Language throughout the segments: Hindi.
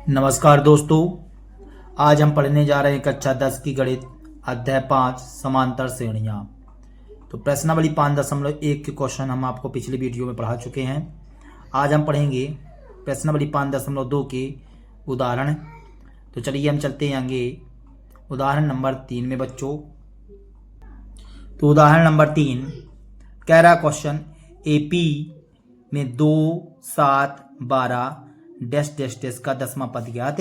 नमस्कार दोस्तों, आज हम पढ़ने जा रहे हैं कक्षा 10 की गणित अध्याय 5 समांतर श्रेणियां। तो प्रश्नावली 5.1 के क्वेश्चन हम आपको पिछली वीडियो में पढ़ा चुके हैं। आज हम पढ़ेंगे प्रश्नावली 5.2 के उदाहरण। तो चलिए हम चलते हैं आगे उदाहरण नंबर 3 में बच्चों। तो उदाहरण नंबर 3 कह रहा क्वेश्चन एपी में 2, 7, 12 डैश डैश डैश का 10वां पद ज्ञात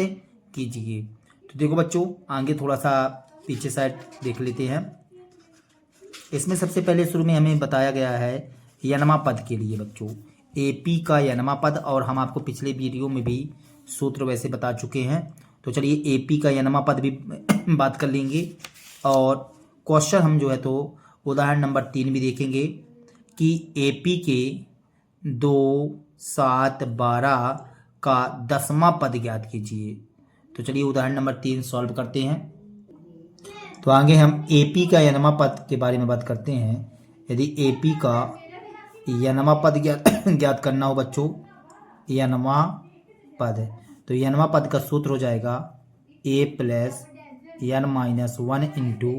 कीजिए। तो देखो बच्चों, आगे थोड़ा सा पीछे साइड देख लेते हैं। इसमें सबसे पहले शुरू में हमें बताया गया है यनवा पद के लिए बच्चों, एपी का यनवा पद, और हम आपको पिछले वीडियो में भी सूत्र वैसे बता चुके हैं। तो चलिए एपी का यनवा पद भी बात कर लेंगे, और क्वेश्चन हम जो है तो उदाहरण नंबर 3 भी देखेंगे कि एपी के 2, 7, 12 का 10वां पद ज्ञात कीजिए। तो चलिए उदाहरण नंबर 3 सॉल्व करते हैं। तो आगे हम एपी का यनवा पद के बारे में बात करते हैं। यदि एपी का यनवा पद ज्ञात करना हो बच्चों, यनवा पद, तो यनवा पद का सूत्र हो जाएगा A plus N minus 1 into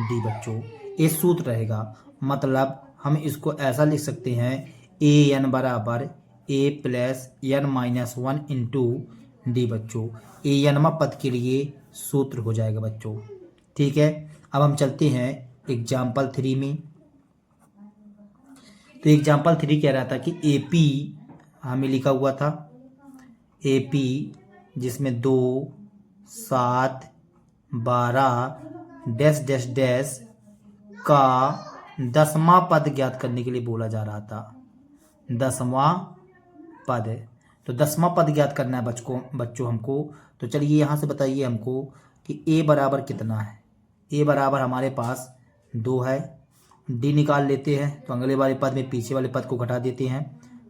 D बच्चों। ये सूत्र रहेगा, मतलब हम इसको ऐसा लिख सकते हैं ए एन बराबर A plus N minus 1 into D बच्चों। ए यनवा पद के लिए सूत्र हो जाएगा बच्चों। ठीक है, अब हम चलते हैं एग्जाम्पल 3 में। तो एग्जाम्पल 3 कह रहा था कि एपी हमें लिखा हुआ था, एपी जिसमें 2, 7, 12 डैश डैश डैश का 10वां पद ज्ञात करने के लिए बोला जा रहा था। 10वां पद है, तो 10वां पद ज्ञात करना है बच्चों हमको। तो चलिए यहाँ से बताइए हमको कि ए बराबर कितना है। ए बराबर हमारे पास 2 है, डी निकाल लेते हैं। तो अगले वाले पद में पीछे वाले पद को घटा देते हैं।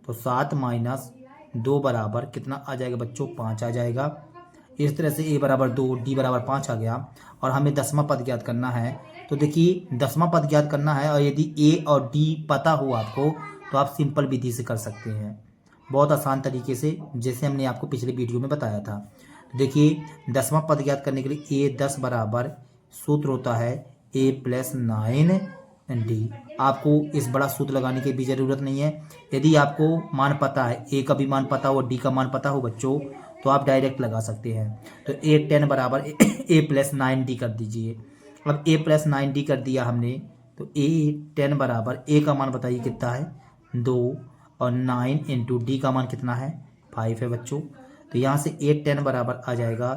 तो 7 माइनस 2 बराबर कितना आ जाएगा बच्चों, 5 आ जाएगा। इस तरह से ए बराबर 2, डी बराबर 5 आ गया, और हमें 10वां पद ज्ञात करना है। तो देखिए 10वां पद ज्ञात करना है, और यदि ए और डी पता हो आपको तो आप सिंपल विधि से कर सकते हैं, बहुत आसान तरीके से, जैसे हमने आपको पिछले वीडियो में बताया था। तो देखिए 10वां पद ज्ञात करने के लिए ए 10 बराबर सूत्र होता है ए प्लस 9 डी। आपको इस बड़ा सूत्र लगाने की भी ज़रूरत नहीं है। यदि आपको मान पता है, ए का भी मान पता हो, डी का मान पता हो बच्चों, तो आप डायरेक्ट लगा सकते हैं। तो ए 10 बराबर ए प्लस 9 डी कर दीजिए। अब ए प्लस 9 डी कर दिया हमने, तो ए 10 बराबर ए का मान बताइए कितना है, 2, और 9 इंटू डी का मान कितना है, 5 है बच्चों। तो यहाँ से 8 10 बराबर आ जाएगा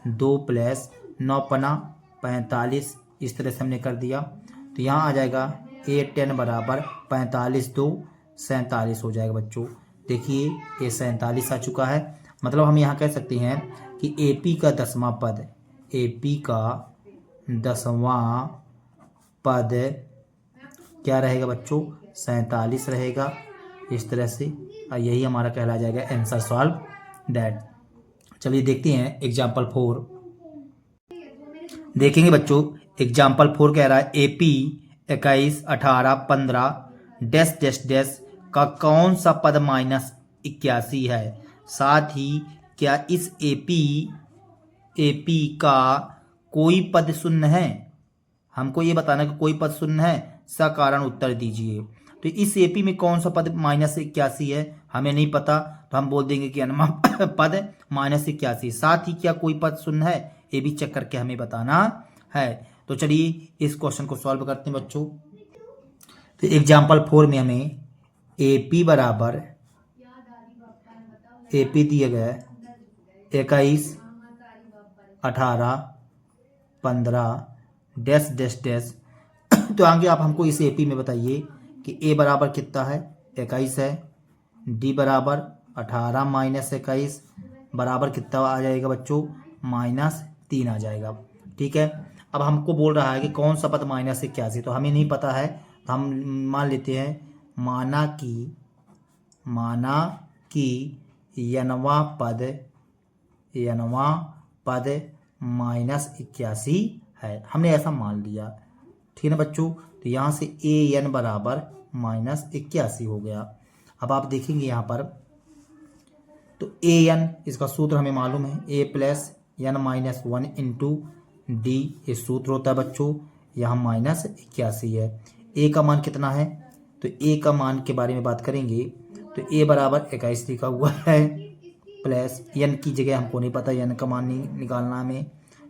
2 प्लस 9 पना 45। इस तरह से हमने कर दिया। तो यहाँ आ जाएगा 8 10 बराबर 45 2 47 हो जाएगा बच्चों। देखिए ये 47 आ चुका है। मतलब हम यहाँ कह सकते हैं कि एपी का 10वां पद, एपी का 10वां पद क्या रहेगा बच्चों, 47 रहेगा। इस तरह से, और यही हमारा कहला जाएगा आंसर सॉल्व दैट। चलिए देखते हैं एग्जाम्पल 4। देखेंगे बच्चों, एग्जाम्पल 4 कह रहा है एपी 21, 18, 15 डैश डैश डैश का कौन सा पद माइनस 81 है। साथ ही क्या इस एपी का कोई पद शून्य है। हमको ये बताना कि कोई पद शून्य है, सकारण उत्तर दीजिए। तो इस एपी में कौन सा पद माइनस 81 है, हमें नहीं पता, तो हम बोल देंगे कि अनमा पद माइनस 81। साथ ही क्या कोई पद शून्य है, ये भी चेक करके हमें बताना है। तो चलिए इस क्वेश्चन को सॉल्व करते हैं बच्चों। तो एग्जाम्पल 4 में हमें एपी बराबर, एपी दिया गया है 21, 18, 15 डैश डैश डैश। तो आगे आप हमको इस एपी में बताइए कि ए बराबर कितना है, 21 है, डी बराबर 18 माइनस 21 बराबर कितना आ जाएगा बच्चों, -3 आ जाएगा। ठीक है, अब हमको बोल रहा है कि कौन सा पद माइनस 81, तो हमें नहीं पता है, तो हम मान लेते हैं माना कि यनवा पद -81 है, हमने ऐसा मान लिया। ठीक है ना बच्चों, तो यहाँ से ए एन बराबर -81 हो गया। अब आप देखेंगे यहाँ पर तो ए एन इसका सूत्र हमें मालूम है, A plus N minus 1 into D ये सूत्र होता है बच्चों। यहाँ -81 है। ए का मान कितना है, तो ए का मान के बारे में बात करेंगे तो ए बराबर 21 लिखा हुआ है, प्लस एन की जगह हमको नहीं पता, एन का मान नहीं निकालना हमें,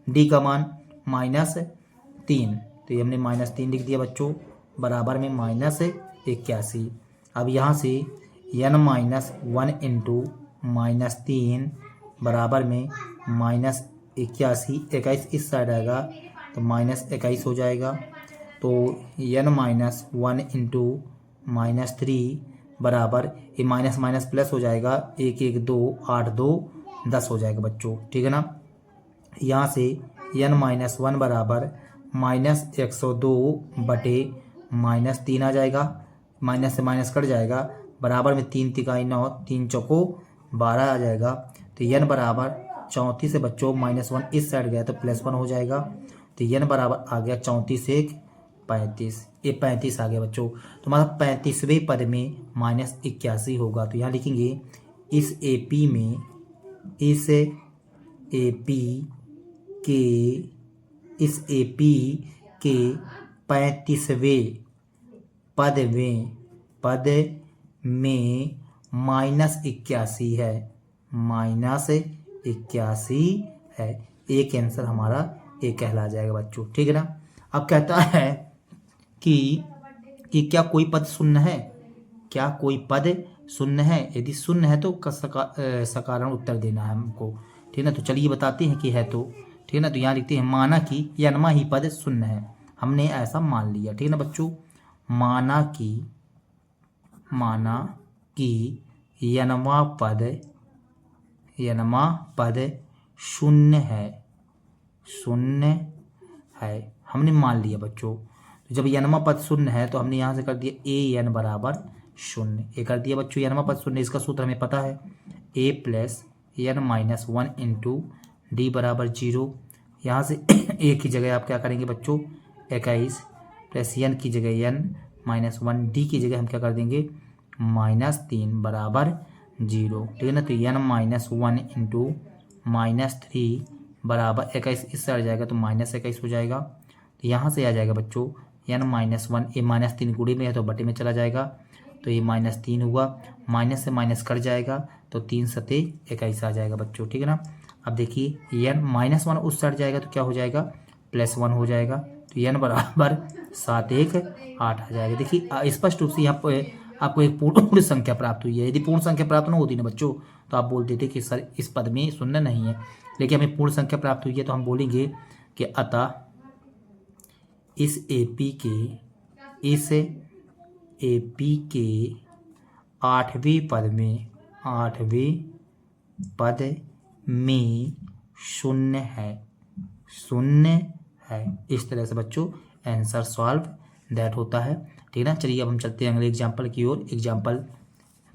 डी का मान -3, तो ये हमने -3 लिख दिया बच्चों, बराबर में -81। अब यहाँ से n माइनस 1 इंटू -3 बराबर में -81, 21 इस साइड आएगा तो -21 हो जाएगा। तो n माइनस 1 इंटू -3 बराबर ये माइनस माइनस प्लस हो जाएगा, 1 1 2 8 2 10 हो जाएगा बच्चों, ठीक है ना। यहाँ से n माइनस 1 बराबर -102 बटे -3 आ जाएगा, माइनस से माइनस कट जाएगा, बराबर में 3 तिकाई 9, 3 चौको 12 आ जाएगा। तो n बराबर 34 से बच्चों -1 इस साइड गया तो +1 हो जाएगा। तो n बराबर आ गया 34 से 35, ये 35 आ गया बच्चों। तो मतलब 35वें पद में -81 होगा। तो यहाँ लिखेंगे इस एपी में, इस एपी के 35वें पद में -81 है, -81 है। एक आंसर हमारा एक कहला जाएगा बच्चों, ठीक है ना। अब कहता है कि क्या कोई पद शून्य है, क्या कोई पद शून्य है, यदि शून्य है तो सकारण उत्तर देना है हमको, ठीक है ना। तो चलिए बताते हैं कि है तो, ठीक है ना। तो यहाँ लिखते हैं माना कि यनमा ही पद शून्य है, हमने ऐसा मान लिया, ठीक है ना बच्चों। माना कि यनमा पद शून्य है, हमने मान लिया बच्चों। तो जब यनमा पद शून्य है तो हमने यहाँ से कर दिया ए एन बराबर 0, ये कर दिया बच्चों। यनमा पद शून्य, इसका सूत्र हमें पता है, A plus N minus 1 into D बराबर 0। यहाँ से ए की जगह आप क्या करेंगे बच्चों 21, प्लस एन की जगह एन माइनस 1, डी की जगह हम क्या कर देंगे -3 बराबर 0, ठीक है ना। तो एन माइनस 1 इंटू -3 बराबर 21 इस साइड जाएगा तो -21 हो जाएगा। तो यहाँ से आ जाएगा बच्चों n माइनस 1, ये -3 गुणे में है तो बटे में चला जाएगा, तो ये -3 हुआ, माइनस से माइनस कट जाएगा तो 3 सते 21 आ जाएगा बच्चों, ठीक है ना। अब देखिए n -1 उस साइड जाएगा तो क्या हो जाएगा +1 हो जाएगा, तो n बराबर 7 1 8 आ जाएगा। देखिए स्पष्ट रूप से यहाँ पर आपको एक पूर्ण संख्या प्राप्त हुई है। यदि पूर्ण संख्या प्राप्त न होती ना बच्चों तो आप बोल देते कि सर इस पद में शून्य नहीं है, लेकिन हमें पूर्ण संख्या प्राप्त हुई है तो हम बोलेंगे कि अतः इस एपी के 8वें पद में शून्य है। इस तरह से बच्चों आंसर सॉल्व दैट होता है, ठीक है ना। चलिए अब हम चलते हैं अगले एग्जाम्पल की ओर। एग्जाम्पल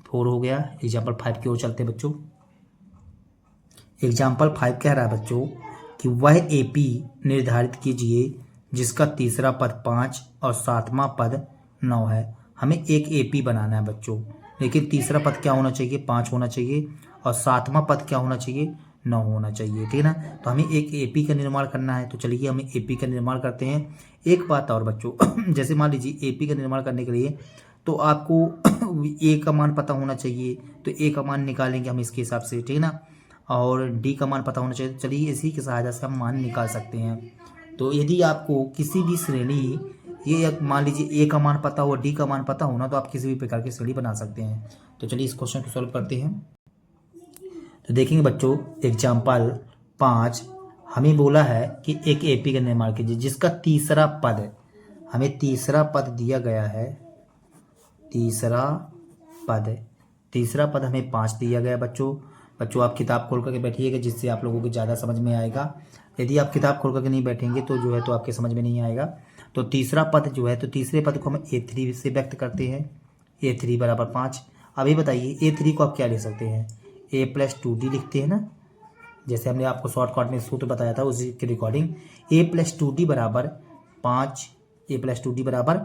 4 हो गया, एग्जाम्पल 5 की ओर चलते हैं बच्चों। एग्जाम्पल 5 कह रहा है बच्चों कि वह एपी निर्धारित कीजिए जिसका तीसरा पद 5 और 7वां पद 9 है। हमें एक एपी बनाना है बच्चों, लेकिन तीसरा पद क्या होना चाहिए 5 होना चाहिए और 7वां पद क्या होना चाहिए 9 होना चाहिए, ठीक है ना। तो हमें एक एपी का निर्माण करना है, तो चलिए हमें एपी का निर्माण करते हैं। एक बात और बच्चों जैसे मान लीजिए एपी का निर्माण करने के लिए तो आपको ए का मान पता होना चाहिए, तो ए का मान निकालेंगे हम इसके हिसाब से, ठीक है ना। और डी का मान पता होना चाहिए, तो चलिए इसी की सहायता से हम मान निकाल सकते हैं। तो यदि आपको किसी भी श्रेणी, ये मान लीजिए ए का मान पता हो डी का मान पता हो ना, तो आप किसी भी प्रकार की श्रेणी बना सकते हैं। तो चलिए इस क्वेश्चन को सॉल्व करते हैं। तो देखेंगे बच्चों एग्जाम्पल 5 हमें बोला है कि एक एपी का निर्माण कीजिए जिसका तीसरा पद, हमें तीसरा पद दिया गया है, तीसरा पद हमें 5 दिया गया बच्चों आप किताब खोल करके बैठिएगा जिससे आप लोगों को ज़्यादा समझ में आएगा। यदि आप किताब खोल करके नहीं बैठेंगे तो जो है तो आपके समझ में नहीं आएगा। तो तीसरा पद जो है, तो तीसरे पद को हम A3 से व्यक्त करते हैं, A3 बराबर 5। अभी बताइए A3 को आप क्या ले सकते हैं, A प्लस 2D लिखते हैं ना, जैसे हमने आपको शॉर्टकट में सूत्र बताया था उसी के रिकॉर्डिंग। A प्लस 2D बराबर 5, A प्लस 2D बराबर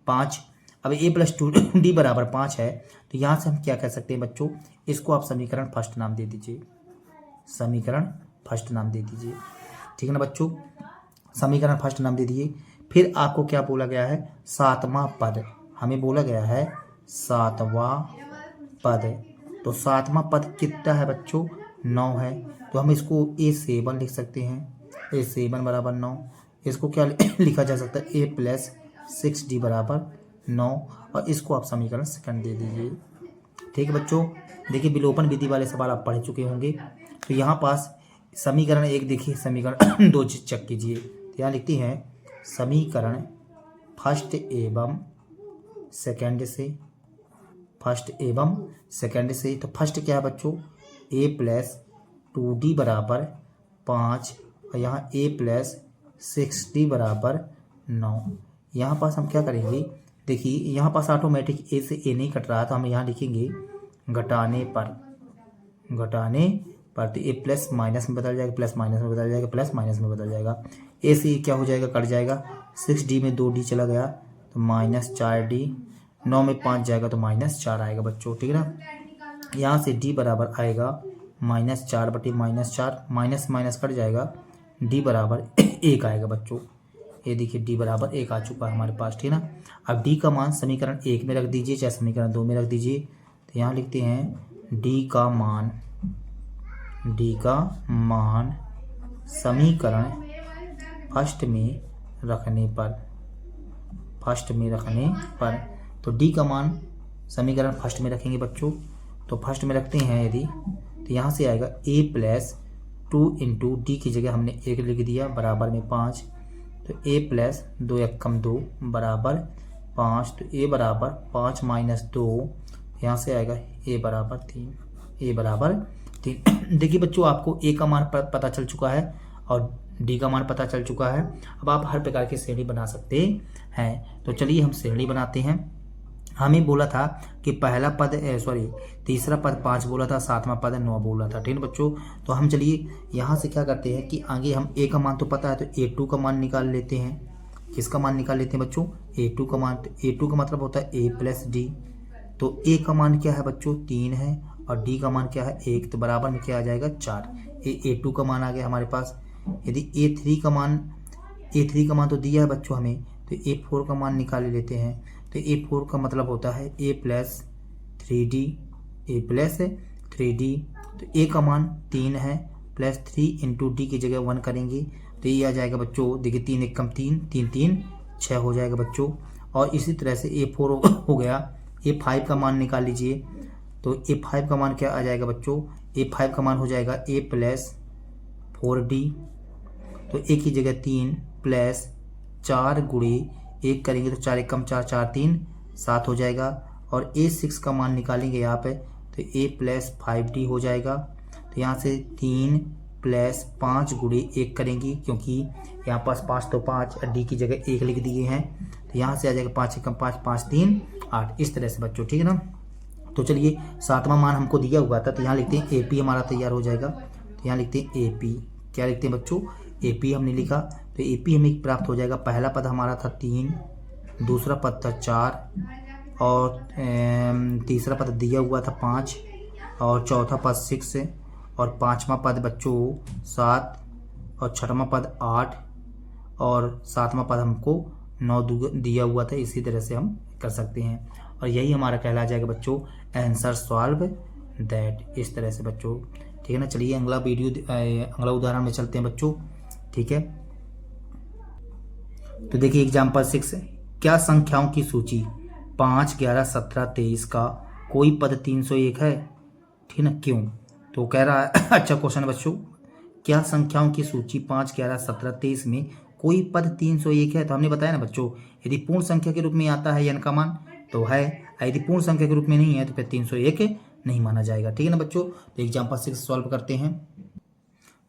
5। अब a प्लस 2d बराबर 5 है, तो यहाँ से हम क्या कह सकते हैं बच्चों, इसको आप समीकरण फर्स्ट नाम दे दीजिए, समीकरण फर्स्ट नाम दे दीजिए। ठीक है ना बच्चों, समीकरण फर्स्ट नाम दे दिए। फिर आपको क्या बोला गया है, सातवां पद, हमें बोला गया है सातवां पद। तो सातवां पद कितना है बच्चों, 9 है। तो हम इसको a7 लिख सकते हैं, a7 बराबर 9। इसको क्या लिखा जा सकता है, a प्लस 6d बराबर 9, और इसको आप समीकरण सेकंड दे दीजिए। ठीक है बच्चों, देखिए विलोपन विधि वाले सवाल आप पढ़ चुके होंगे। तो यहाँ पास समीकरण 1 देखिए, समीकरण 2 चेक कीजिए। तो यहाँ लिखती हैं समीकरण फर्स्ट एवं सेकंड से, फर्स्ट एवं सेकंड से। तो फर्स्ट क्या है बच्चों, a प्लस 2d बराबर 5, और यहाँ a प्लस 6d बराबर 9। यहाँ पास हम क्या करेंगे, देखिए यहाँ पास ऑटोमेटिक a से a नहीं कट रहा, तो हम यहाँ लिखेंगे घटाने पर, घटाने पर। तो a प्लस माइनस में बदल जाएगा, प्लस माइनस में बदल जाएगा, प्लस माइनस में बदल जाएगा। a से क्या हो जाएगा, कट जाएगा, 6d में 2d चला गया तो माइनस 4d, 9 में 5 जाएगा तो माइनस 4 आएगा बच्चों। ठीक है ना, यहाँ से d बराबर आएगा -4 बटे -4, माइनस माइनस कट जाएगा, d बराबर 1 आएगा बच्चों। ये देखिए d बराबर 1 आ चुका है हमारे पास। ठीक है ना, अब d का मान समीकरण 1 में रख दीजिए, चाहे समीकरण 2 में रख दीजिए। तो यहाँ लिखते हैं d का मान, d का मान समीकरण फर्स्ट में रखने पर, फर्स्ट में रखने पर। तो d का मान समीकरण फर्स्ट में रखेंगे बच्चों। तो फर्स्ट में रखते हैं यदि, तो यहाँ से आएगा a प्लस 2 इंटू डी की जगह हमने 1 लिख दिया, बराबर में 5। तो a प्लस 2 एकम 2 बराबर 5। तो a बराबर 5 माइनस 2, यहाँ से आएगा a बराबर 3, a बराबर 3। देखिए बच्चों, आपको a का मान पता चल चुका है और d का मान पता चल चुका है। अब आप हर प्रकार की श्रेणी बना सकते हैं। तो चलिए हम श्रेणी बनाते हैं। हमें बोला था कि पहला पद तीसरा पद 5 बोला था, सातवां पद 9 बोला था। ठीक है बच्चों, तो हम चलिए यहाँ से क्या करते हैं कि आगे हम a का मान तो पता है, तो a2 का मान निकाल लेते हैं। किसका मान निकाल लेते हैं बच्चों, a2 का मान। तो a2 का मतलब होता है a प्लस डी। तो a का मान क्या है बच्चों, 3 है, और d का मान क्या है 1, तो बराबर में क्या आ जाएगा 4। a2 का मान आ गया हमारे पास। यदि a3 का मान तो दिया है बच्चों हमें, तो a4 का मान निकाल लेते हैं। तो a4 का मतलब होता है a plus 3d, a plus 3d। तो a का मान 3 है, प्लस 3 इंटू डी की जगह 1 करेंगे, तो ये आ जाएगा बच्चों, देखिए 3 एकम 3, 3 3 6 हो जाएगा बच्चों। और इसी तरह से a4 हो गया। a5 का मान निकाल लीजिए। तो a5 का मान क्या आ जाएगा बच्चों, a5 का मान हो जाएगा a प्लस 4d। तो a की जगह 3 प्लस 4 गुणे 1 करेंगे, तो 4 एकम 4, 4 3 7 हो जाएगा। और a6 का मान निकालेंगे यहाँ पे, तो a प्लस 5d हो जाएगा। तो यहाँ से 3 प्लस 5 गुणे 1 करेंगे, क्योंकि यहाँ पास 5 तो 5, d की जगह 1 लिख दिए हैं। तो यहाँ से आ जाएगा 5 एकम 5, 5 3 8, इस तरह से बच्चों। ठीक है ना, तो चलिए सातवां मान हमको दिया हुआ था, तो यहाँ लिखते हैं AP हमारा तैयार हो जाएगा। तो यहाँ लिखते हैं AP, क्या लिखते हैं बच्चों, AP हमने लिखा। तो AP हमें प्राप्त हो जाएगा। पहला पद हमारा था 3, दूसरा पद था 4, और तीसरा पद दिया हुआ था 5, और चौथा पद 6, और पांचवा पद बच्चों 7, और छठवां पद 8, और सातवां पद हमको 9 दिया हुआ था। इसी तरह से हम कर सकते हैं, और यही हमारा कहला जाएगा बच्चों आंसर सॉल्व दैट। इस तरह से बच्चों, ठीक है ना। चलिए अगला उदाहरण में चलते हैं बच्चों। ठीक है, तो देखिए एग्जाम्पल 6, क्या संख्याओं की सूची 5, 11, 17, 23 का कोई पद 301 है। ठीक है ना, क्यों? तो कह रहा है अच्छा क्वेश्चन है बच्चों, क्या संख्याओं की सूची 5, 11, 17, 23 में कोई पद 301 है। तो हमने बताया ना बच्चों, यदि पूर्ण संख्या के रूप में आता है n का मान तो है, यदि पूर्ण संख्या के रूप में नहीं है तो फिर 301 नहीं माना जाएगा। ठीक है ना बच्चों। तो एग्जाम्पल 6 सॉल्व करते हैं।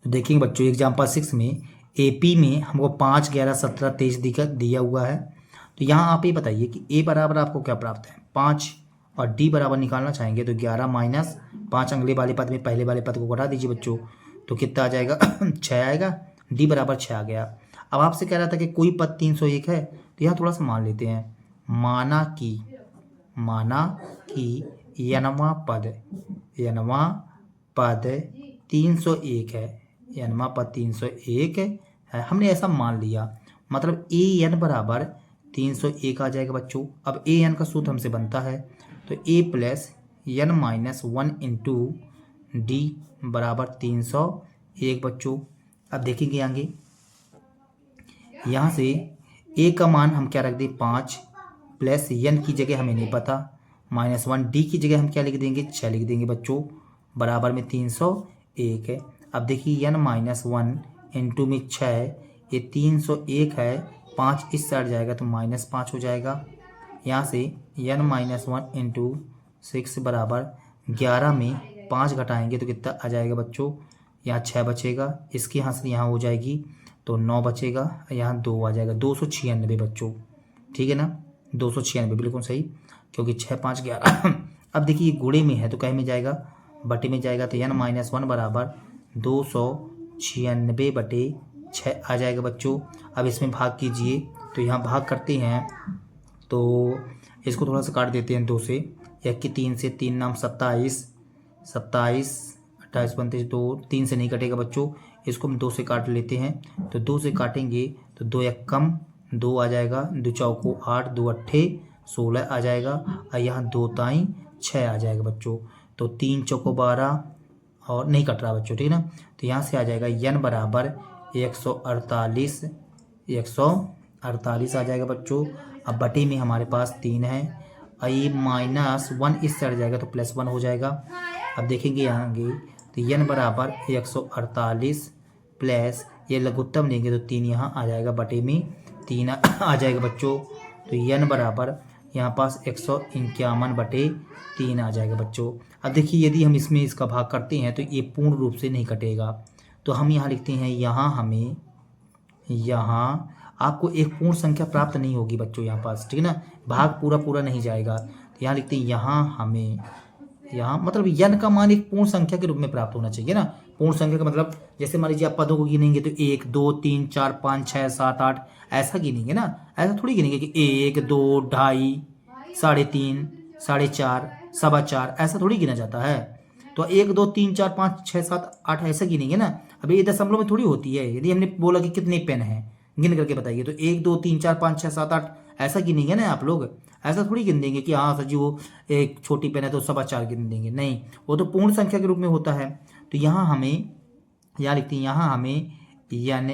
तो देखेंगे बच्चों, एग्जाम्पल 6 में AP में हमको 5, 11, 17, 23 दिया हुआ है। तो यहाँ आप ये बताइए कि A बराबर आपको क्या प्राप्त है 5, और D बराबर निकालना चाहेंगे तो 11 माइनस 5 अगले वाले पद में पहले वाले पद को घटा दीजिए बच्चों, तो कितना आ जाएगा 6 आएगा। D बराबर 6 आ गया। अब आपसे कह रहा था कि कोई पद 301 है, तो यहाँ थोड़ा सा मान लेते हैं। माना कि यनवा पद 301 है, यनवा पद 301 है, हमने ऐसा मान लिया। मतलब ए एन बराबर 301 आ जाएगा बच्चों। अब ए एन का सूत्र हमसे बनता है, तो A plus N minus 1 into D बराबर 301 बच्चों। अब देखेंगे आगे, यहाँ से ए का मान हम क्या रख दें 5, प्लस एन की जगह हमें नहीं पता, -1 डी की जगह हम क्या लिख देंगे 6 लिख देंगे बच्चों, बराबर में 301 है। अब देखिए n माइनस 1 इंटू में 6, ये 301 है, 5 इस साइड जाएगा तो -5 हो जाएगा। यहाँ से n माइनस 1 इंटू 6 बराबर 11 में 5 घटाएंगे तो कितना आ जाएगा बच्चों, यहाँ 6 बचेगा, इसके यहाँ से यहाँ हो जाएगी तो 9 बचेगा, यहाँ 2 आ जाएगा, 296 बच्चों, ठीक है ना, 296 बिल्कुल सही, क्योंकि 6 5 11। अब देखिए गुणे में है तो कहे में जाएगा, बटे में जाएगा, तो n माइनस 1 बराबर 296 बटे 6 आ जाएगा बच्चों। अब इसमें भाग कीजिए, तो यहाँ भाग करते हैं तो इसको थोड़ा सा काट देते हैं 2 से, 1 की 3 से 3 नाम 27, 28 29 2 3 से नहीं कटेगा बच्चों, इसको हम 2 से काट लेते हैं, तो 2 से काटेंगे तो 2 1 कम 2 आ जाएगा, 2 चौको 8 2 अट्ठे 16 आ जाएगा, और यहाँ 2 ताई 6 आ जाएगा बच्चों, तो 3 चौको 12 और नहीं कट रहा बच्चों, ठीक है ना। तो यहाँ से आ जाएगा n बराबर 148 आ जाएगा बच्चों। अब बटे में हमारे पास 3 है, और ये -1 इस साइड जाएगा तो +1 हो जाएगा। अब देखेंगे यहाँ आगे, तो n बराबर 148 प्लस ये लघुत्तम लेंगे तो 3 यहाँ आ जाएगा, बटे में 3 आ जाएगा बच्चों। तो n बराबर यहाँ पास 151 बटे 3 आ जाएगा बच्चों। अब देखिए यदि हम इसमें इसका भाग करते हैं तो ये पूर्ण रूप से नहीं कटेगा, तो हम यहाँ लिखते हैं, यहाँ आपको एक पूर्ण संख्या प्राप्त नहीं होगी बच्चों यहाँ पास, ठीक है ना, भाग पूरा नहीं जाएगा, तो यहाँ लिखते हैं यहाँ मतलब n का मान एक पूर्ण संख्या के रूप में प्राप्त होना चाहिए ना। पूर्ण संख्या का मतलब जैसे मान लीजिए आप पदों को गिनेंगे तो 1 2 3 4 5 6 7 8 ऐसा गिनेंगे ना, ऐसा थोड़ी गिनेंगे कि 1 2 2.5 3.5 4.5 4.25 ऐसा थोड़ी गिना जाता है। तो 1 2 3 4 5 6 7 8 ऐसा गिनेंगे ना। अब ये दशमलव में थोड़ी होती है, यदि हमने बोला कि कितने पेन हैं गिन करके बताइए, तो 1 2 3 4 5 6 7 8 ऐसा गिनेंगे ना आप लोग, ऐसा थोड़ी गिन देंगे कि हाँ सर जी वो एक छोटी पेन है तो 4.25 गिन देंगे, नहीं, वो तो पूर्ण संख्या के रूप में होता है। तो यहाँ लिखते हैं, यहाँ हमें n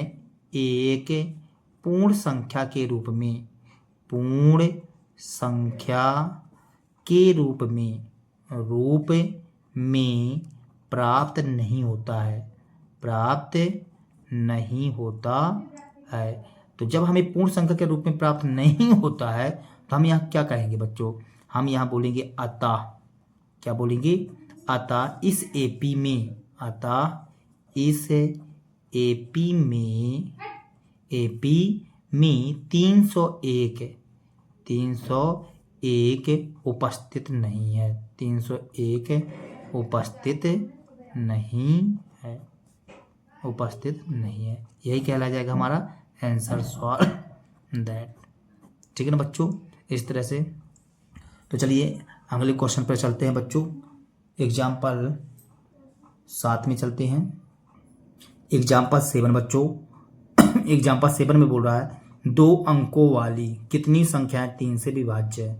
एक पूर्ण संख्या के रूप में प्राप्त नहीं होता है। तो जब हमें पूर्ण संख्या के रूप में प्राप्त नहीं होता है तो हम यहाँ क्या कहेंगे बच्चों, हम यहाँ बोलेंगे अतः, क्या बोलेंगे, अतः इस एपी में 301 उपस्थित नहीं है, 301 उपस्थित नहीं है, यही कहला जाएगा हमारा आंसर सॉल्व दैट, ठीक है ना बच्चों, इस तरह से। तो चलिए अगले क्वेश्चन पर चलते हैं बच्चों, एग्जाम्पल 7 में चलते हैं। एग्जाम्पल 7 बच्चों, एग्जाम्पल 7 में बोल रहा है 2 अंकों वाली कितनी संख्याएं 3 से विभाज्य है।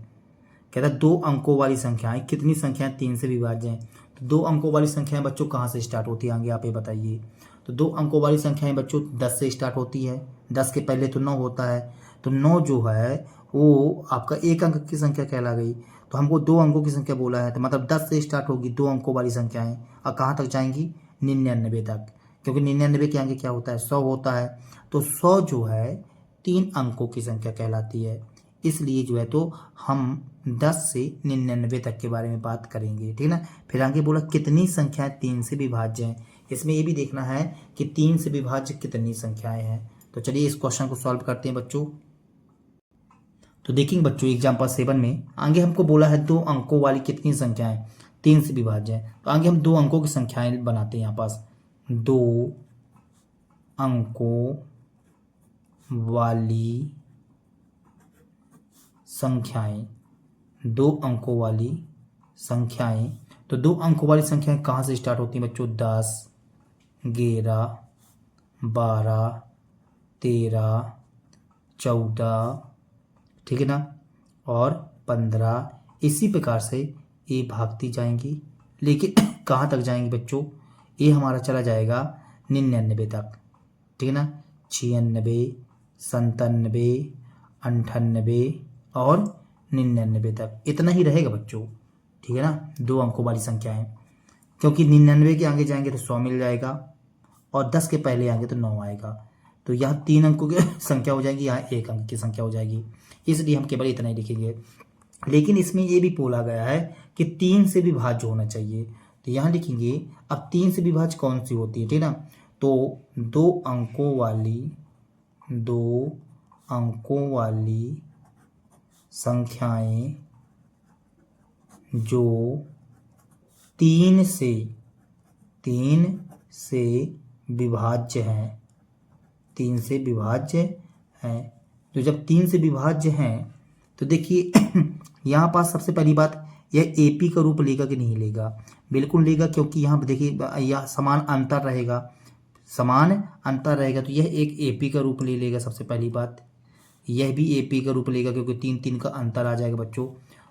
कहता है 2 अंकों वाली संख्याएं, कितनी संख्याएं 3 से विभाज्य हैं। तो 2 अंकों वाली संख्याएं बच्चों कहाँ से स्टार्ट होती है, आगे आप ये बताइए। तो 2 अंकों वाली संख्याएं बच्चों 10 से स्टार्ट होती है, 10 के पहले तो 9 होता है, तो 9 जो है वो आपका 1 अंक की संख्या कहला गई। तो हमको 2 अंकों की संख्या बोला है, तो मतलब 10 से स्टार्ट होगी 2 अंकों वाली संख्याएं, और कहाँ तक जाएंगी 99 तक, क्योंकि 99 के आगे क्या होता है 100 होता है। तो 100 जो है 3 अंकों की संख्या कहलाती है, इसलिए जो है तो हम 10 से 99 तक के बारे में बात करेंगे, ठीक है ना। फिर आगे बोला कितनी संख्याएं 3 से विभाज्य हैं, इसमें ये भी देखना है कि 3 से विभाज्य कितनी संख्याएं हैं। तो चलिए इस क्वेश्चन को सॉल्व करते हैं बच्चों। तो देखेंगे बच्चों एग्जाम्पल 7 में आगे हमको बोला है 2 अंकों वाली कितनी संख्याएं 3 से विभाज्य है। तो आगे हम 2 अंकों की संख्याएं बनाते हैं, यहाँ पास 2 अंकों वाली संख्याएं, 2 अंकों वाली संख्याएं। तो 2 अंकों वाली संख्याएं कहाँ से स्टार्ट होती हैं बच्चों? 10, 11, 12, 13, 14, ठीक है ना, और 15। इसी प्रकार से ये भागती जाएंगी, लेकिन कहाँ तक जाएंगी बच्चों? ये हमारा चला जाएगा 99 तक, ठीक है ना। 96, 97, 98 और 99 तक इतना ही रहेगा बच्चों, ठीक है ना, 2 अंकों वाली संख्या है। क्योंकि 99 के आगे जाएंगे तो 100 मिल जाएगा, और 10 के पहले आएंगे तो 9 आएगा। तो यहाँ 3 अंकों की संख्या हो जाएगी, यहाँ 1 अंक की संख्या हो जाएगी, इसलिए हम केवल इतना ही लिखेंगे। लेकिन इसमें ये भी बोला गया है कि 3 से विभाज्य होना चाहिए, तो यहाँ लिखेंगे। अब 3 से विभाज्य कौन सी होती है, ठीक है ना, तो 2 अंकों वाली संख्याएं जो 3 से विभाज्य हैं, 3 से विभाज्य हैं। तो जब 3 से विभाज्य हैं तो देखिए यहाँ पास सबसे पहली बात, यह एपी का रूप लेगा कि नहीं लेगा? बिल्कुल लेगा, क्योंकि यहाँ पर देखिए यह समान अंतर रहेगा, तो यह एक एपी का रूप ले लेगा। सबसे पहली बात, यह भी एपी का रूप लेगा, क्योंकि 3 का अंतर आ जाएगा बच्चों।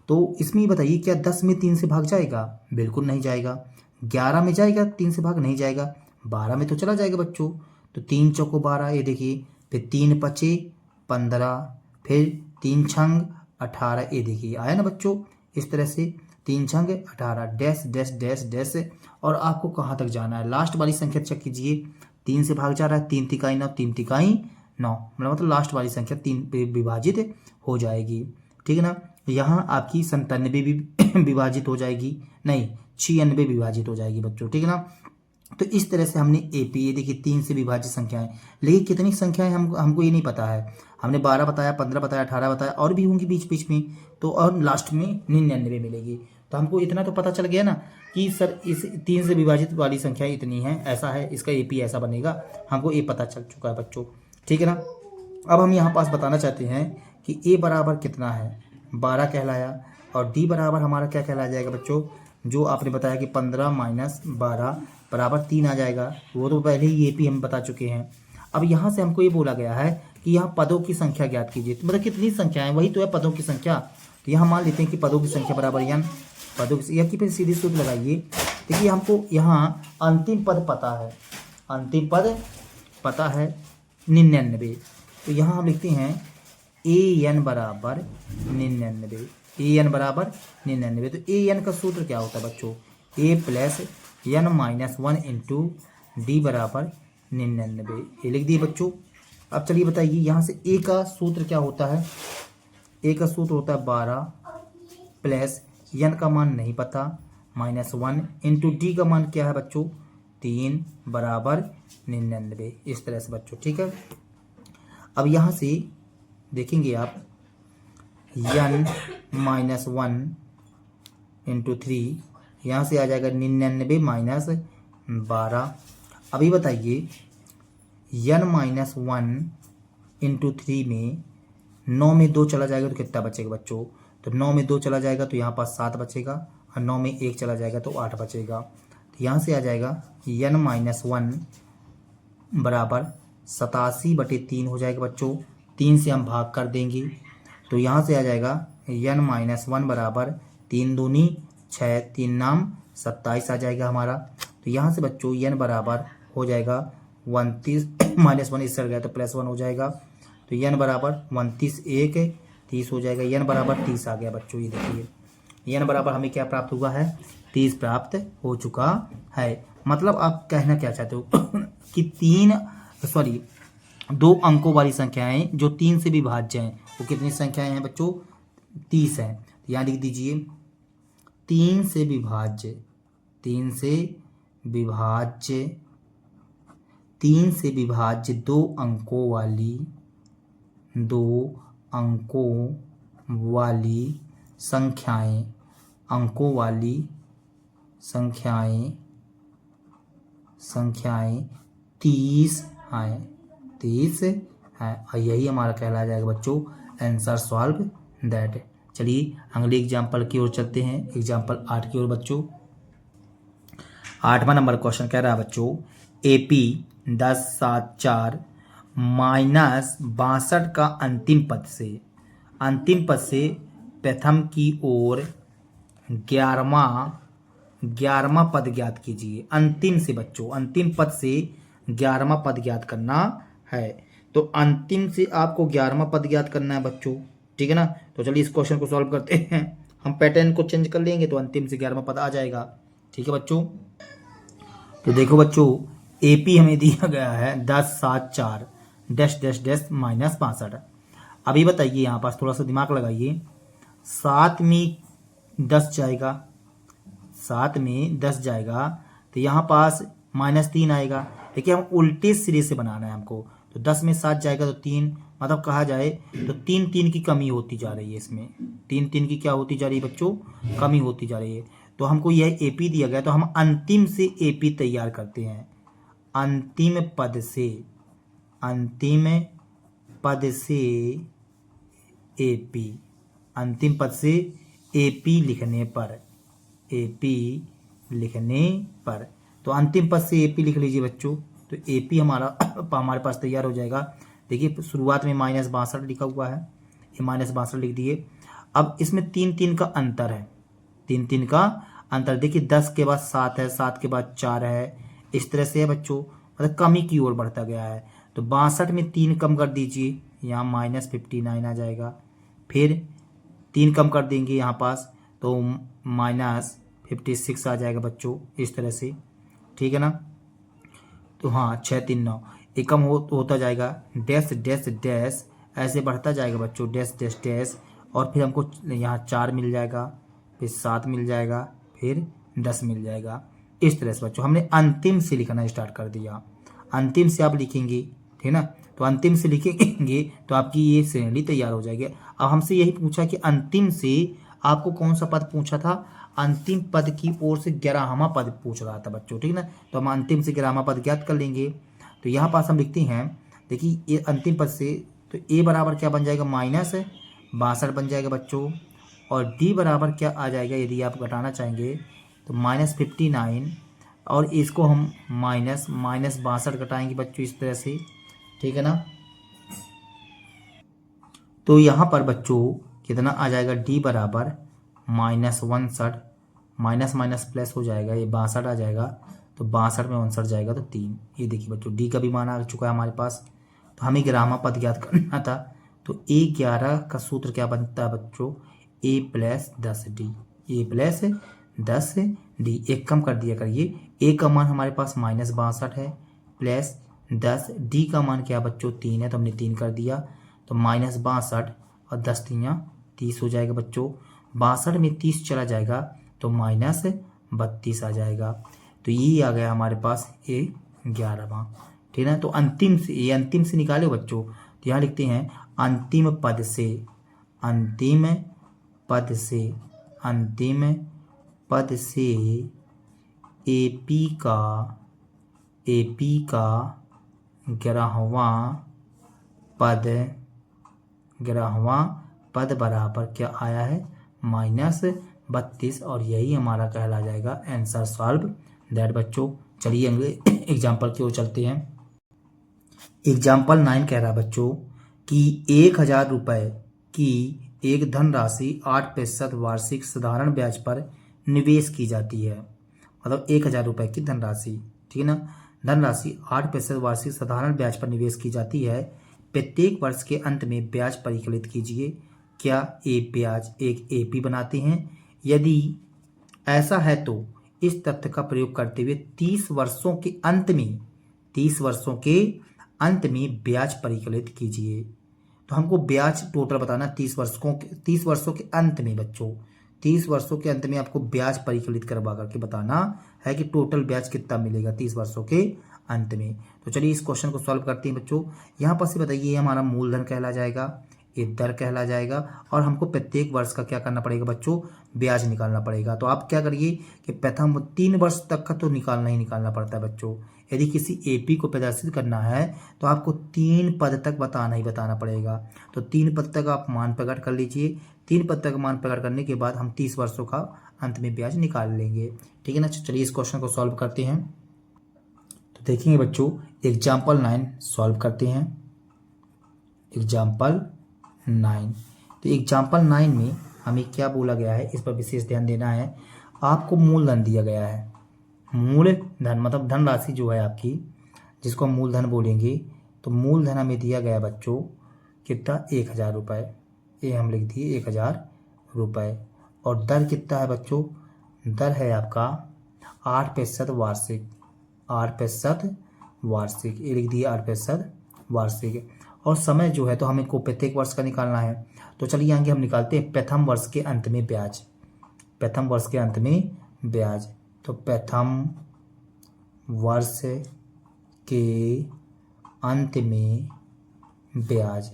तो इसमें बताइए, क्या 10 में 3 से भाग जाएगा? बिल्कुल नहीं जाएगा। 11 में जाएगा 3 से भाग? नहीं जाएगा। 12 में तो चला जाएगा बच्चों। तो 3 चौको 12, ये देखिए, फिर 3 पचे 15, फिर 3 छंग 18, ये देखिए आया ना बच्चों। इस तरह से 3 छंग 18, डैश डैश डैश डैश। और आपको कहाँ तक जाना है? लास्ट वाली संख्या चेक कीजिए, 3 से भाग जा रहा है, 3 तिकाई 9, 3 तिकाई 9, मतलब लास्ट वाली संख्या 3 पे विभाजित हो जाएगी, ठीक है ना। यहाँ आपकी 97 भी विभाजित हो जाएगी, नहीं 96 विभाजित हो जाएगी बच्चों, ठीक है ना। तो इस तरह से हमने एपी, ये देखिए 3 से विभाजित संख्याएं, लेकिन कितनी संख्याएं हमको ये नहीं पता है। हमने 12 बताया, 15 बताया, 18 बताया, और भी होंगी बीच बीच में, तो और लास्ट में 99 मिलेगी। तो हमको इतना तो पता चल गया ना कि सर इस 3 से विभाजित वाली संख्या इतनी है, ऐसा है, इसका एपी ऐसा बनेगा, हमको ये पता चल चुका है बच्चों, ठीक है ना। अब हम यहाँ पास बताना चाहते हैं कि ए बराबर कितना है? 12 कहलाया, और डी बराबर हमारा क्या कहला जाएगा बच्चों? जो आपने बताया कि 15 माइनस 12 बराबर 3 आ जाएगा, वो तो पहले ही एपी हम बता चुके हैं। अब यहाँ से हमको ये बोला गया है कि यहाँ पदों की संख्या ज्ञात कीजिए, तो मतलब कितनी संख्या है, वही तो है पदों की संख्या। तो यहाँ मान लेते हैं कि पदों की संख्या बराबर n, पदों की, या कि फिर सीधी सूत्र लगाइए। देखिए हमको यहाँ अंतिम पद पता है 99, तो यहाँ हम लिखते हैं an बराबर 99, an बराबर 99। तो an का सूत्र क्या होता है बच्चों? a plus n minus 1 into D बराबर 99, ये लिख दिए बच्चों। अब चलिए बताइए, यहाँ से a का सूत्र क्या होता है? a का सूत्र होता है 12 प्लस n का मान नहीं पता माइनस 1 इंटू डी का मान क्या है बच्चों? 3 बराबर 99, इस तरह से बच्चों, ठीक है। अब यहाँ से देखेंगे आप, n माइनस 1 इंटू 3, यहाँ से आ जाएगा 99 माइनस 12। अभी बताइए, n माइनस 1 इंटू 3 में 9 में 2 चला जाएगा तो कितना बचेगा बच्चों? तो 9 में 2 चला जाएगा तो यहाँ पास 7 बचेगा, और 9 में 1 चला जाएगा तो 8 बचेगा। तो यहाँ से आ जाएगा n माइनस 1 बराबर 87/3 हो जाएगा बच्चों। 3 से हम भाग कर देंगे, तो यहाँ से आ जाएगा n माइनस 1 बराबर 3 दूनी 6, 3 नाम 27 आ जाएगा हमारा। तो यहाँ से बच्चों n बराबर हो जाएगा 29, माइनस 1 इस तरह गया तो प्लस 1 हो जाएगा। तो n बराबर 29 1 30 हो जाएगा, n बराबर 30 आ गया बच्चों। ये देखिए n बराबर हमें क्या प्राप्त हुआ है? 30 प्राप्त हो चुका है। मतलब आप कहना क्या चाहते हो कि 2 अंकों वाली संख्याएं जो 3 से विभाज्य हैं, वो कितनी संख्याएं हैं बच्चों? 30 हैं। तो यहाँ लिख दीजिए 3 से विभाज्य 2 अंकों वाली संख्याएं 30 हैं, और यही हमारा कहला जाएगा बच्चों आंसर सॉल्व दैट। चलिए अगले एग्जाम्पल की ओर चलते हैं, एग्जाम्पल 8 की ओर बच्चों। 8वां नंबर क्वेश्चन कह रहा है बच्चों, AP 1074 माइनस 62 का अंतिम पद से प्रथम की ओर 11वां पद ज्ञात कीजिए। अंतिम से बच्चों, अंतिम पद से 11वां पद ज्ञात करना है। तो अंतिम से आपको 11वां पद ज्ञात करना है बच्चों, ठीक है ना। तो चलिए इस क्वेश्चन को सॉल्व करते हैं। हम पैटर्न को चेंज कर लेंगे तो अंतिम से 11वां पद आ जाएगा, ठीक है बच्चों। तो देखो बच्चों, AP हमें दिया गया है 1074 डैश डैश डैश माइनस 62। अभी बताइए, यहाँ पास थोड़ा सा दिमाग लगाइए। 7 में 10 जाएगा, 7 में 10 जाएगा तो यहाँ पास -3 आएगा। देखिए हम उल्टे सिरे से बनाना है हमको, तो 10 में 7 जाएगा तो 3, मतलब कहा जाए तो 3 की कमी होती जा रही है इसमें। 3 की क्या होती जा रही है बच्चों, कमी होती जा रही है। तो हमको यह AP दिया गया, तो हम अंतिम से AP तैयार करते हैं। अंतिम पद से AP, अंतिम पद से AP लिखने पर तो अंतिम पद से AP लिख लीजिए बच्चों। तो AP हमारे पास तैयार हो जाएगा। देखिए शुरुआत में -62 लिखा हुआ है, ये -62 लिख दिए। अब इसमें 3 का अंतर है, 3 का अंतर। देखिए 10 के बाद 7 है, 7 के बाद 4 है, इस तरह से है बच्चों, मतलब कमी की ओर बढ़ता गया है। तो 62 में 3 कम कर दीजिए, यहाँ -59 आ जाएगा। फिर 3 कम कर देंगे यहाँ पास तो -56 आ जाएगा बच्चों, इस तरह से, ठीक है ना। तो हाँ 6 3 9, एक कम होता जाएगा, डैश डैश डैश ऐसे बढ़ता जाएगा बच्चों, डैश डैश डैश। और फिर हमको यहाँ 4 मिल जाएगा, फिर 7 मिल जाएगा, फिर 10 मिल जाएगा। इस तरह से बच्चों हमने अंतिम से लिखना स्टार्ट कर दिया। अंतिम से आप लिखेंगे, ठीक है ना। तो अंतिम से लिखेंगे तो आपकी ये श्रेणी तैयार हो जाएगी। अब हमसे यही पूछा कि अंतिम से आपको कौन सा पद पूछा था, अंतिम पद की ओर से 11वां पद पूछ रहा था बच्चों, ठीक है ना। तो हम अंतिम से 11वां पद ज्ञात कर लेंगे। तो यहाँ पास हम लिखते हैं, देखिए ये अंतिम पद से, तो A बराबर क्या बन जाएगा, -62 बन जाएगा बच्चों। और D बराबर क्या आ जाएगा, यदि आप घटाना चाहेंगे तो -59, और इसको हम -62 घटाएंगे बच्चों, इस तरह से, ठीक है ना। तो यहाँ पर बच्चों कितना आ जाएगा, D बराबर -61, माइनस माइनस प्लस हो जाएगा, ये 62 आ जाएगा। तो 62 में 59 जाएगा तो 3। ये देखिए बच्चों D का भी मान आ चुका है हमारे पास। तो हमें 11वां पद ज्ञात करना था। तो A11 का सूत्र क्या बनता है बच्चों, A + 10D, A + 10D। एक कम कर दिया करिए, A का मान हमारे पास -62 है, प्लस 10, D का मान क्या बच्चों 3 है, तो हमने 3 कर दिया। तो -62 और 10 3 30 हो जाएगा बच्चों। 62 में 30 चला जाएगा तो -32 आ जाएगा। तो ये आ गया हमारे पास A11वां, ठीक है ना। तो अंतिम से निकाले बच्चों, तो यहाँ लिखते हैं अंतिम पद से AP का 11वां पद बराबर क्या आया है, -32। और यही हमारा कहला जाएगा आंसर सॉल्व दैट बच्चों। चलिए अगले एग्जाम्पल की ओर चलते हैं। एग्जाम्पल 9 कह रहा है बच्चों कि 1000 रुपये की एक धनराशि 8% वार्षिक साधारण ब्याज पर निवेश की जाती है। मतलब 1000 रुपये की धनराशि, ठीक है ना, धनराशि 8% वार्षिक साधारण ब्याज पर निवेश की जाती है। प्रत्येक वर्ष के अंत में ब्याज परिकलित कीजिए। क्या ये ब्याज एक AP बनाते हैं? यदि ऐसा है तो इस तथ्य का प्रयोग करते हुए 30 वर्षों के अंत में ब्याज परिकलित कीजिए। तो हमको ब्याज टोटल बताना 30 वर्षों के अंत में बच्चों, 30 वर्षों के अंत में आपको ब्याज परिकलित करवा करके बताना है कि टोटल ब्याज कितना मिलेगा 30 वर्षों के अंत में। तो चलिए इस क्वेश्चन को सॉल्व करते हैं बच्चों। यहाँ पर से बताइए हमारा मूलधन कहला जाएगा, ये दर कहला जाएगा, और हमको प्रत्येक वर्ष का क्या करना पड़ेगा बच्चों, ब्याज निकालना पड़ेगा। तो आप क्या करिए कि प्रथम 3 वर्ष तक का तो निकालना ही निकालना पड़ता है बच्चों। यदि किसी एपी को प्रदर्शित करना है तो आपको 3 पद तक बताना ही बताना पड़ेगा। तो 3 पद तक आप मान प्रकट कर लीजिए। 3 पद तक मान प्रकट करने के बाद हम 30 वर्षों का अंत में ब्याज निकाल लेंगे। ठीक है ना। चलिए इस क्वेश्चन को सॉल्व करते हैं। तो देखेंगे बच्चों, एग्जाम्पल 9 सॉल्व करते हैं। एग्जाम्पल 9, तो एग्जाम्पल 9 में हमें क्या बोला गया है, इस पर विशेष ध्यान देना है। आपको मूलधन दिया गया है। मूलधन मतलब धनराशि जो है आपकी, जिसको हम मूलधन बोलेंगे, तो मूलधन हमें दिया गया बच्चों कितना, 1000 रुपये। ये हम लिख दिए 1000 रुपये। और दर कितना है बच्चों, दर है आपका 8% वार्षिक। 8% वार्षिक, ये लिख दिए 8% वार्षिक। और समय जो है तो हमें को प्रत्येक वर्ष का निकालना है। तो चलिए आगे हम निकालते हैं प्रथम वर्ष के अंत में ब्याज। प्रथम वर्ष के अंत में ब्याज, तो प्रथम वर्ष के अंत में ब्याज।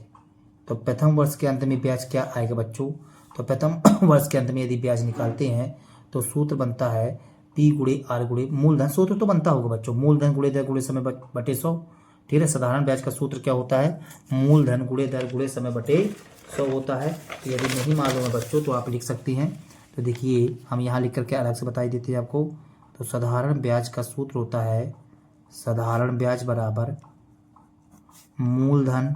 तो प्रथम वर्ष के अंत में ब्याज क्या आएगा बच्चों, तो प्रथम वर्ष के अंत में यदि ब्याज निकालते हैं तो सूत्र बनता है P गुणे R गुणे मूलधन। सूत्र तो बनता होगा बच्चों, मूलधन गुणे दर गुणे समय बटे 100। ठीक है। साधारण ब्याज का सूत्र क्या होता है, मूलधन गुणे दर गुणे समय बटे 100 होता है। तो यदि नहीं मालूम है बच्चों तो आप लिख सकती हैं। तो देखिए हम यहाँ लिख करके अलग से बताई देते हैं आपको। तो साधारण ब्याज का सूत्र होता है, साधारण ब्याज बराबर मूलधन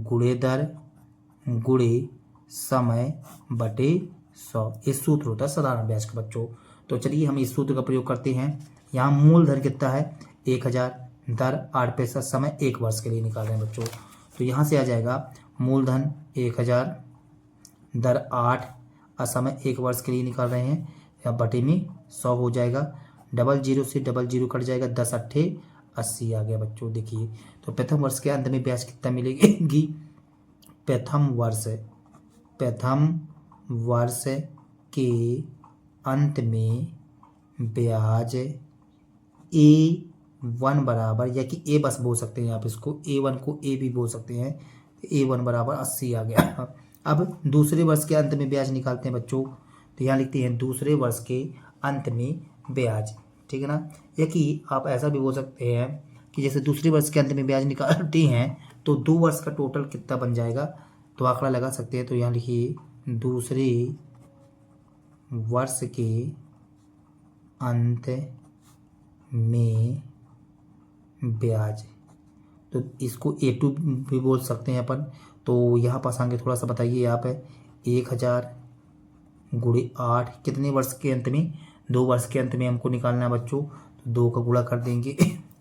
गुणे दर गुणे समय बटे 100। इस सूत्र होता है साधारण ब्याज का बच्चों। तो चलिए हम इस सूत्र का प्रयोग करते हैं। यहाँ मूलधन कितना है 1000, दर 8%, समय 1 वर्ष के लिए निकाल रहे हैं बच्चों। तो यहाँ से आ जाएगा मूलधन 1000, दर 8 और समय 1 वर्ष के लिए निकाल रहे हैं, या बटे में 100 हो जाएगा। 00 से 00 कट जाएगा, 10 8 80 आ गया बच्चों। देखिए तो प्रथम वर्ष के अंत में ब्याज कितना मिलेगी, प्रथम वर्ष के अंत में ब्याज A1 बराबर, या कि A बस बोल सकते हैं आप इसको, A1 को A भी बोल सकते हैं। A1 बराबर 80 आ गया। अब दूसरे वर्ष के अंत में ब्याज निकालते हैं बच्चों। तो यहाँ लिखते हैं दूसरे वर्ष के अंत में ब्याज। ठीक है ना। या कि आप ऐसा भी बोल सकते हैं कि जैसे दूसरे वर्ष के अंत में ब्याज निकालते हैं तो 2 वर्ष का टोटल कितना बन जाएगा, तो आंकड़ा लगा सकते हैं। तो यहाँ लिखिए दूसरे वर्ष के अंत में ब्याज, तो इसको A2 भी बोल सकते हैं अपन। तो यहाँ पास आगे थोड़ा सा बताइए आप, 1000 गुणे 8 कितने वर्ष के अंत में, 2 वर्ष के अंत में हमको निकालना है बच्चों। तो 2 का गुणा कर देंगे,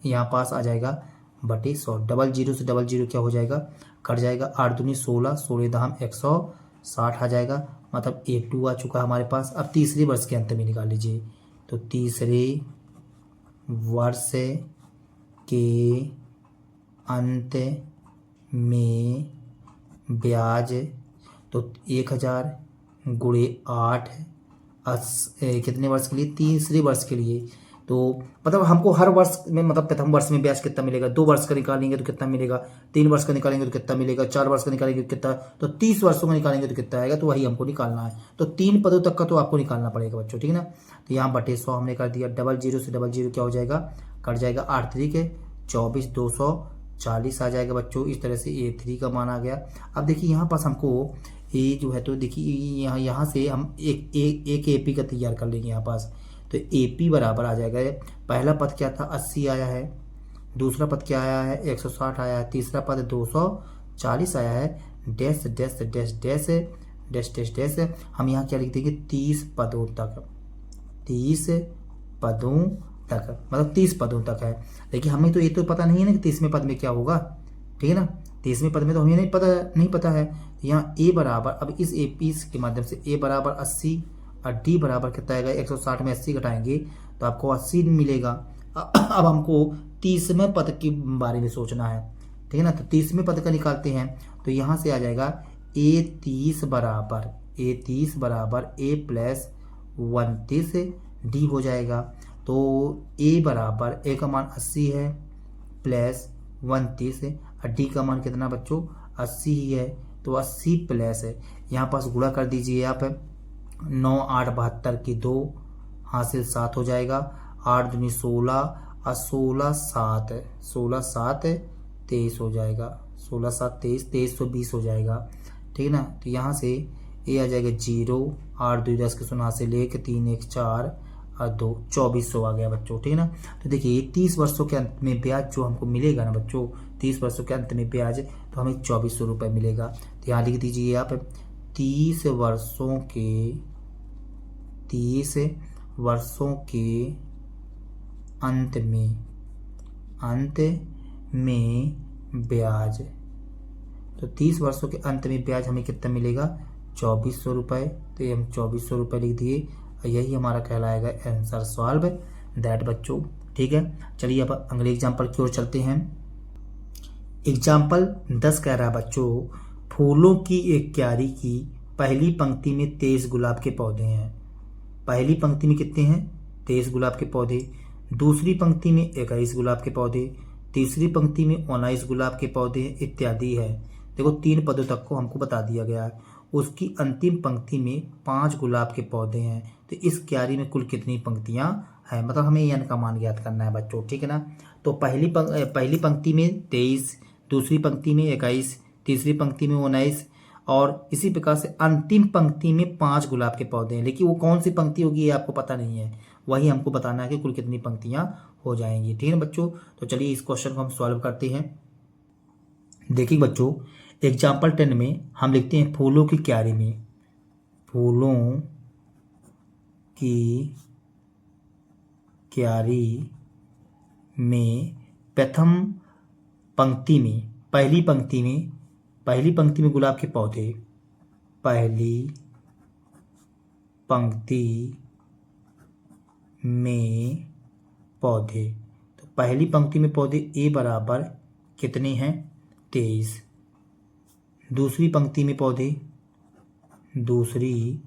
यहाँ पास आ जाएगा बटे 100। 00 से 00 क्या हो जाएगा, कट जाएगा। 8 दूनी 16, 16 दाम 160 आ जाएगा, मतलब A2 आ चुका हमारे पास। अब तीसरे वर्ष के अंत में निकाल लीजिए। तो तीसरे वर्ष के अंत में ब्याज, तो 1000 गुणे 8 कितने वर्ष के लिए, तीसरे वर्ष के लिए। तो मतलब हमको हर वर्ष में, मतलब प्रथम वर्ष में ब्याज कितना मिलेगा, 2 वर्ष का निकालेंगे तो कितना मिलेगा, 3 वर्ष का निकालेंगे तो कितना मिलेगा, 4 वर्ष का निकालेंगे तो कितना, तो 30 वर्षों का निकालेंगे तो कितना आएगा, तो वही हमको निकालना है। तो 3 पदों तक का तो आपको निकालना पड़ेगा बच्चों। ठीक है ना। तो यहाँ बटे 100 हमने कर दिया। 00 से 00 क्या हो जाएगा, कट जाएगा। 8 3 के 24, 240 आ जाएगा बच्चों। इस तरह से A3 का मान आ गया। अब देखिए यहाँ पास हमको ये जो है, तो देखिए यहाँ से हम एक AP का तैयार कर लेंगे यहाँ पास। तो AP बराबर आ जाएगा, पहला पद क्या था 80 आया है, दूसरा पद क्या आया है 160 आया है, तीसरा पद 240 आया है, dash dash dash dash dash dash dash. हम यहाँ क्या लिख देंगे, 30 पदों तक, 30 पदों तक, मतलब 30 पदों तक है। लेकिन हमें तो ये तो पता नहीं है ना कि 30वें पद में क्या होगा। ठीक है ना। 30वें पद में तो हमें नहीं पता है। यहाँ A बराबर, अब इस AP के माध्यम से A बराबर 80 और D बराबर कितना आएगा, 160 में 80 घटाएंगे तो आपको 80 मिलेगा। अब हमको 30वें पद के बारे में सोचना है। ठीक है ना। तो 30वें पद का निकालते हैं। तो यहाँ से आ जाएगा A30 बराबर A प्लस 29 D हो जाएगा। तो A बराबर A का मान 80 है प्लस 29 और D का मान कितना बच्चों 80 ही है। तो 80 प्लस है, यहाँ पास गुणा कर दीजिए आप, 9 8 72 की 2 हासिल 7 हो जाएगा। 8 दूनी 16 और 16 7 23 हो जाएगा। 16 7 23, 2320 हो जाएगा। ठीक है ना। तो यहाँ से ये आ जाएगा 0, 8 2 10 के 0 से लेके 3 1 4 और 2 2400 आ गया बच्चों। ठीक है ना। तो देखिए 30 वर्षों के अंत में ब्याज जो हमको मिलेगा ना बच्चों, 30 वर्षों के अंत में ब्याज तो हमें 2400 रुपये मिलेगा। तो यहाँ लिख दीजिए आप 30 वर्षों के अंत में ब्याज। तो 30 वर्षों के अंत में ब्याज हमें कितना मिलेगा? 2400 रुपये। तो ये हम 2400 रुपये लिख दिए और यही हमारा कहलाएगा आंसर सॉल्व दैट बच्चों। ठीक है। चलिए अब अगले एग्जाम्पल की ओर चलते हैं। एग्जाम्पल 10 कह रहा है बच्चों, फूलों की एक क्यारी की पहली पंक्ति में 23 गुलाब के पौधे हैं। पहली पंक्ति में कितने हैं? 23 गुलाब के पौधे। दूसरी पंक्ति में 21 गुलाब के पौधे। तीसरी पंक्ति में 19 गुलाब के पौधे इत्यादि है। देखो 3 पदों तक को हमको बता दिया गया है। उसकी अंतिम पंक्ति में 5 गुलाब के पौधे हैं। तो इस क्यारी में कुल कितनी पंक्तियां हैं? मतलब हमें n का मान ज्ञात करना है बच्चों। ठीक है ना। तो पहली पंक्ति में 23, दूसरी पंक्ति में 21, तीसरी पंक्ति में 19 और इसी प्रकार से अंतिम पंक्ति में 5 गुलाब के पौधे हैं। लेकिन वो कौन सी पंक्ति होगी ये आपको पता नहीं है, वही हमको बताना है कि कुल कितनी पंक्तियां हो जाएंगी। ठीक है बच्चों। तो चलिए इस क्वेश्चन को हम सॉल्व करते हैं। देखिए बच्चों एग्जाम्पल 10 में हम लिखते हैं फूलों की क्यारी में, फूलों की क्यारी में प्रथम पंक्ति में पहली पंक्ति में गुलाब के पौधे, पहली पंक्ति में पौधे। तो पहली पंक्ति में पौधे ए बराबर कितने हैं? 23। दूसरी पंक्ति में पौधे, दूसरी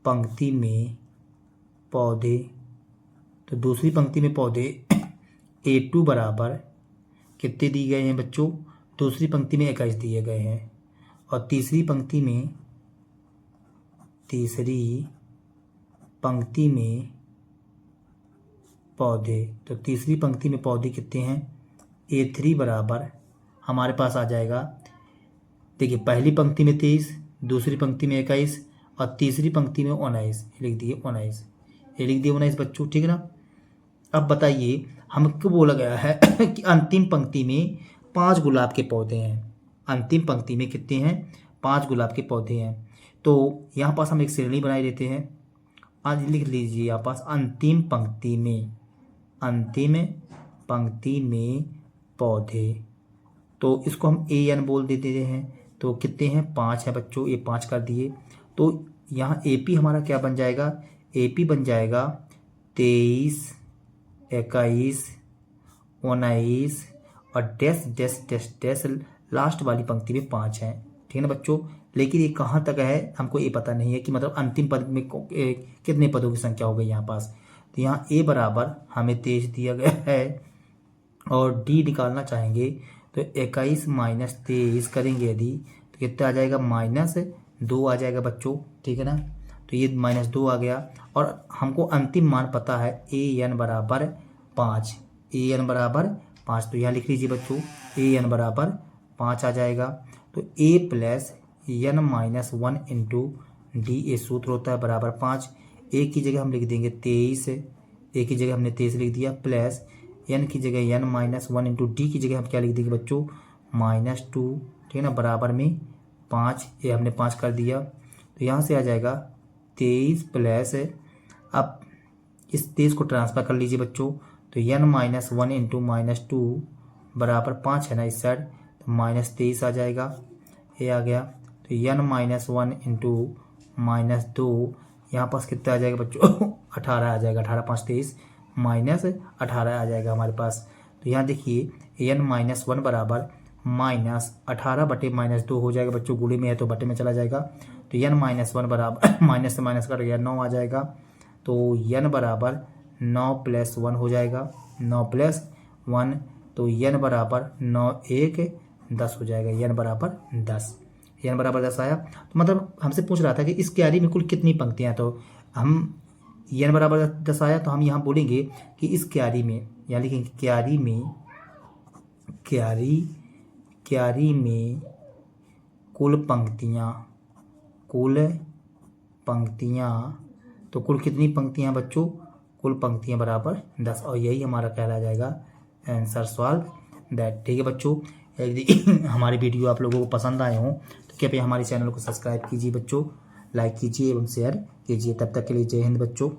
पंक्ति में पौधे, तो दूसरी पंक्ति में पौधे A2 बराबर कितने दिए गए हैं बच्चों? दूसरी पंक्ति में 21 दिए गए हैं। और तीसरी पंक्ति में पौधे, तो तीसरी पंक्ति में पौधे कितने हैं? A3 बराबर हमारे पास आ जाएगा, देखिए पहली पंक्ति में 23, दूसरी पंक्ति में 21 और तीसरी पंक्ति में 19, लिख दिए 19, ये लिख दिए 19 बच्चों। ठीक है ना। अब बताइए हमको बोला गया है कि अंतिम पंक्ति में 5 गुलाब के पौधे हैं। अंतिम पंक्ति में कितने हैं? 5 गुलाब के पौधे हैं। तो यहाँ पास हम एक श्रेणी बनाई देते हैं। आज लिख लीजिए यहाँ पास अंतिम पंक्ति में पौधे, तो इसको हम AN बोल देते हैं। तो कितने हैं? 5 है बच्चों, ये 5 कर दिए। तो यहाँ AP हमारा क्या बन जाएगा? AP बन जाएगा 23, 21, 19 और dash dash dash dash last वाली पंक्ति में 5 है। ठीक है ना बच्चों। लेकिन ये कहाँ तक है हमको ये पता नहीं है कि मतलब अंतिम पद में कितने पदों की संख्या हो गई यहाँ पास। तो यहाँ A बराबर हमें 23 दिया गया है और D निकालना चाहेंगे तो 21 माइनस 23 करेंगे यदि तो कितना आ जाएगा? -2 आ जाएगा बच्चों। ठीक है ना। तो ये -2 आ गया और हमको अंतिम मान पता है AN बराबर 5, AN बराबर 5। तो यहाँ लिख लीजिए बच्चों AN बराबर 5 आ जाएगा। तो A plus N minus 1 into D ये सूत्र होता है बराबर 5। A की जगह हम लिख देंगे 23, A की जगह हमने 23 लिख दिया, प्लस N की जगह N माइनस 1 इंटू D की जगह हम क्या लिख देंगे बच्चों? -2। ठीक है ना। बराबर में 5, ये हमने 5 कर दिया। तो यहाँ से आ जाएगा 23 प्लस, अब इस 23 को ट्रांसफर कर लीजिए बच्चों। तो N माइनस 1 इंटू -2 बराबर 5 है ना इस साइड, तो -23 आ जाएगा, ये आ गया। तो N माइनस 1 इंटू -2 यहाँ पास कितना आ जाएगा बच्चों? 18 आ जाएगा। 18 5 23 -18 आ जाएगा हमारे पास। तो यहाँ देखिए N माइनस 1 बराबर -18 बटे -2 हो जाएगा बच्चों, गुणे में है तो बटे में चला जाएगा। तो N माइनस 1 बराबर माइनस से माइनस कट गया 9 आ जाएगा। तो N बराबर 9 प्लस 1 हो जाएगा, 9 प्लस 1, तो N बराबर 9 1 10 हो जाएगा। N बराबर 10, N बराबर 10 आया। तो मतलब हमसे पूछ रहा था कि इस क्यारी में कुल कितनी पंक्तियाँ, तो हम n बराबर 10 आया तो हम यहाँ बोलेंगे कि इस क्यारी में, यहाँ लिखेंगे क्यारी में कुल पंक्तियाँ, तो कुल कितनी पंक्तियाँ बच्चों, कुल पंक्तियाँ बराबर 10, और यही हमारा कहला जाएगा आंसर सॉल्व दैट। ठीक है बच्चों, यदि हमारी वीडियो आप लोगों को पसंद आए हों तो कृपया हमारे चैनल को सब्सक्राइब कीजिए बच्चों, लाइक कीजिए एवं शेयर कीजिए। तब तक के लिए जय हिंद बच्चों।